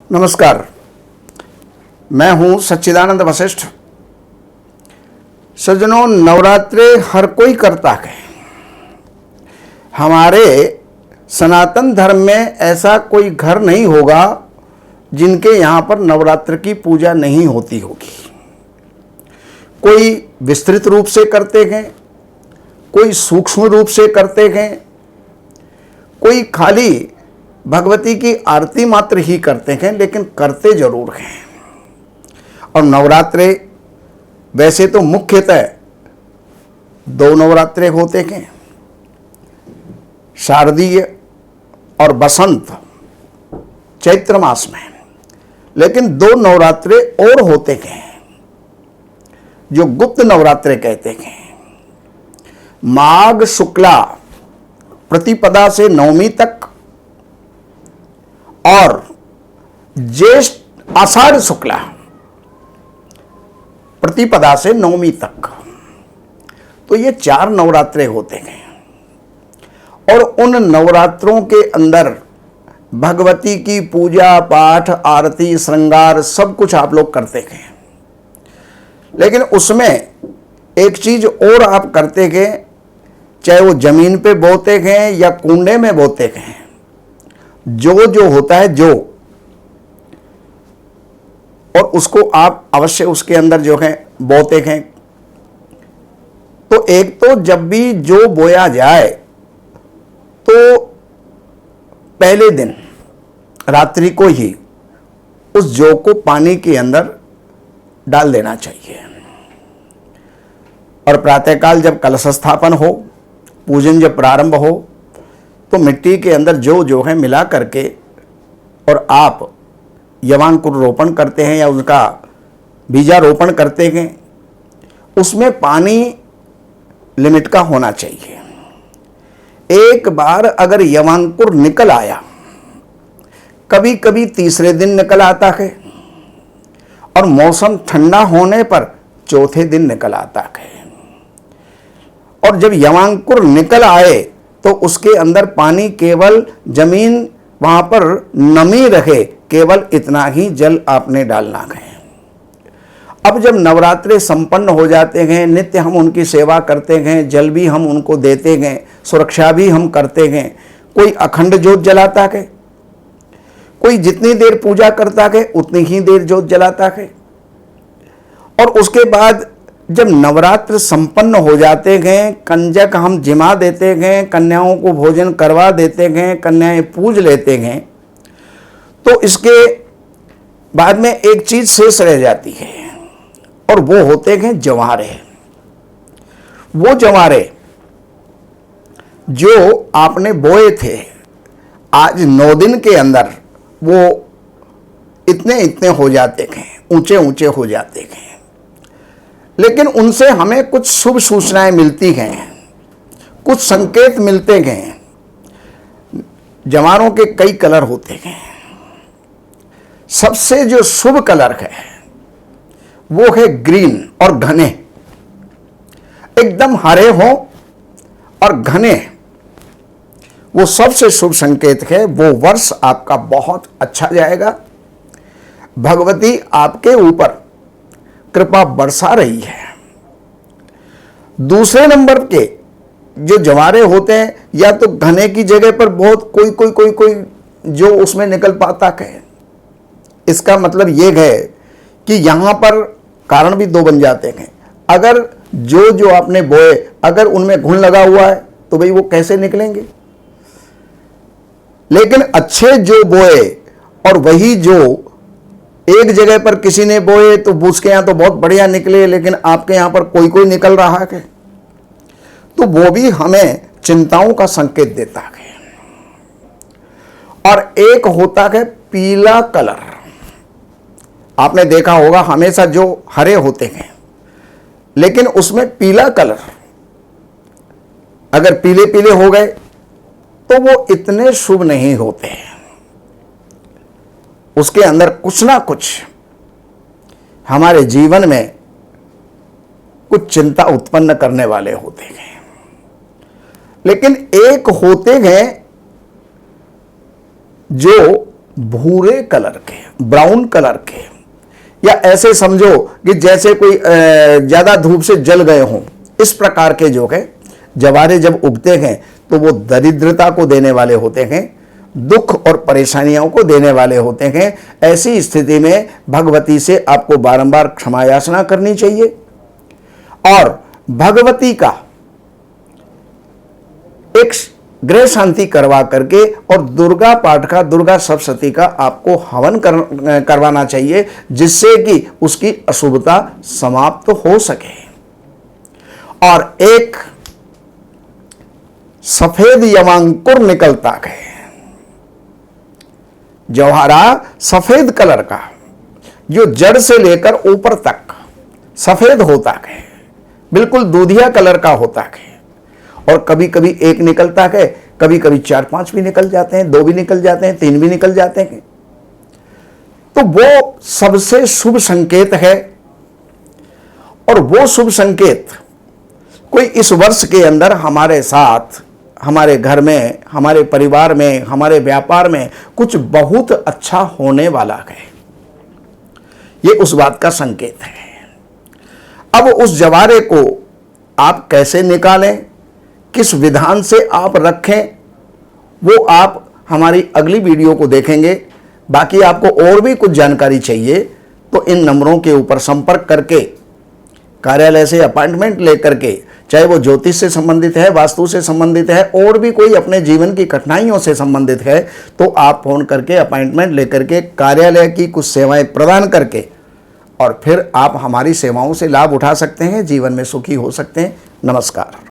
नमस्कार, मैं हूं सच्चिदानंद वशिष्ठ। सज्जनों, नवरात्रे हर कोई करता है। हमारे सनातन धर्म में ऐसा कोई घर नहीं होगा जिनके यहाँ पर नवरात्र की पूजा नहीं होती होगी। कोई विस्तृत रूप से करते हैं, कोई सूक्ष्म रूप से करते हैं, कोई खाली भगवती की आरती मात्र ही करते हैं, लेकिन करते जरूर हैं। और नवरात्रे वैसे तो मुख्यतः दो नवरात्रे होते हैं, शारदीय और बसंत चैत्र मास में। लेकिन दो नवरात्रे और होते हैं जो गुप्त नवरात्रे कहते हैं। माघ शुक्ला प्रतिपदा से नवमी तक और ज्येष्ठ आषाढ़ शुक्ला प्रतिपदा से नवमी तक, तो ये 4 नवरात्रे होते हैं। और उन नवरात्रों के अंदर भगवती की पूजा पाठ आरती श्रृंगार सब कुछ आप लोग करते हैं। लेकिन उसमें एक चीज और आप करते हैं, चाहे वो जमीन पे बोते हैं या कुंडे में बोते हैं, जो होता है जो, और उसको आप अवश्य उसके अंदर जो है बोते हैं। तो एक तो जब भी जो बोया जाए तो पहले दिन रात्रि को ही उस जौ को पानी के अंदर डाल देना चाहिए। और प्रातःकाल जब कलश स्थापन हो, पूजन जब प्रारंभ हो, तो मिट्टी के अंदर जो है मिला करके और आप यवांकुर रोपण करते हैं या उसका बीजारोपण करते हैं। उसमें पानी लिमिट का होना चाहिए। एक बार अगर यवांकुर निकल आया, कभी कभी तीसरे दिन निकल आता है और मौसम ठंडा होने पर चौथे दिन निकल आता है। और जब यवांकुर निकल आए तो उसके अंदर पानी केवल जमीन वहां पर नमी रहे, केवल इतना ही जल आपने डालना है। अब जब नवरात्रे संपन्न हो जाते हैं, नित्य हम उनकी सेवा करते हैं, जल भी हम उनको देते हैं, सुरक्षा भी हम करते हैं। कोई अखंड ज्योत जलाता है, कोई जितनी देर पूजा करता है उतनी ही देर ज्योत जलाता है। और उसके बाद जब नवरात्र संपन्न हो जाते हैं, कंजक हम जिमा देते हैं, कन्याओं को भोजन करवा देते हैं, कन्याएं पूज लेते हैं, तो इसके बाद में एक चीज शेष रह जाती है और वो होते हैं जवारे। वो जवारे जो आपने बोए थे, आज 9 दिन के अंदर वो इतने इतने हो जाते हैं, ऊंचे ऊंचे हो जाते हैं। लेकिन उनसे हमें कुछ शुभ सूचनाएं मिलती हैं, कुछ संकेत मिलते हैं। जवारों के कई कलर होते हैं। सबसे जो शुभ कलर है वो है ग्रीन और घने, एकदम हरे हो और घने, वो सबसे शुभ संकेत है। वो वर्ष आपका बहुत अच्छा जाएगा। भगवती आपके ऊपर कृपा बरसा रही है। दूसरे नंबर के जो जवारे होते हैं, या तो घने की जगह पर बहुत कोई जो उसमें निकल पाता है। इसका मतलब यह है कि यहां पर कारण भी 2 बन जाते हैं। अगर जो आपने बोए, अगर उनमें घुन लगा हुआ है तो भाई वो कैसे निकलेंगे। लेकिन अच्छे जो बोए और वही जो एक जगह पर किसी ने बोए तो उसके यहां तो बहुत बढ़िया निकले, लेकिन आपके यहां पर कोई निकल रहा है, तो वो भी हमें चिंताओं का संकेत देता है। और एक होता है पीला कलर। आपने देखा होगा हमेशा जो हरे होते हैं, लेकिन उसमें पीला कलर अगर पीले पीले हो गए तो वो इतने शुभ नहीं होते हैं। उसके अंदर कुछ ना कुछ हमारे जीवन में कुछ चिंता उत्पन्न करने वाले होते हैं। लेकिन एक होते हैं जो भूरे कलर के, ब्राउन कलर के, या ऐसे समझो कि जैसे कोई ज़्यादा धूप से जल गए हों, इस प्रकार के जो है जवारे जब उगते हैं तो वो दरिद्रता को देने वाले होते हैं, दुख और परेशानियों को देने वाले होते हैं। ऐसी स्थिति में भगवती से आपको बारंबार क्षमा याचना करनी चाहिए और भगवती का एक गृह शांति करवा करके और दुर्गा पाठ का, दुर्गा सप्तशती का आपको हवन करवाना चाहिए, जिससे कि उसकी अशुभता समाप्त हो सके। और एक सफेद यवांकुर निकलता है, जौहरा सफेद कलर का, जो जड़ से लेकर ऊपर तक सफेद होता है, बिल्कुल दूधिया कलर का होता है। और कभी कभी एक निकलता है, कभी कभी 4-5 भी निकल जाते हैं, 2 भी निकल जाते हैं, 3 भी निकल जाते हैं। तो वो सबसे शुभ संकेत है। और वो शुभ संकेत कोई इस वर्ष के अंदर हमारे साथ, हमारे घर में, हमारे परिवार में, हमारे व्यापार में कुछ बहुत अच्छा होने वाला है, ये उस बात का संकेत है। अब उस जवारे को आप कैसे निकालें, किस विधान से आप रखें, वो आप हमारी अगली वीडियो को देखेंगे। बाकी आपको और भी कुछ जानकारी चाहिए तो इन नंबरों के ऊपर संपर्क करके कार्यालय से अपॉइंटमेंट लेकर के, चाहे वो ज्योतिष से संबंधित है, वास्तु से संबंधित है, और भी कोई अपने जीवन की कठिनाइयों से संबंधित है, तो आप फोन करके अपॉइंटमेंट लेकर के कार्यालय की कुछ सेवाएं प्रदान करके और फिर आप हमारी सेवाओं से लाभ उठा सकते हैं, जीवन में सुखी हो सकते हैं। नमस्कार।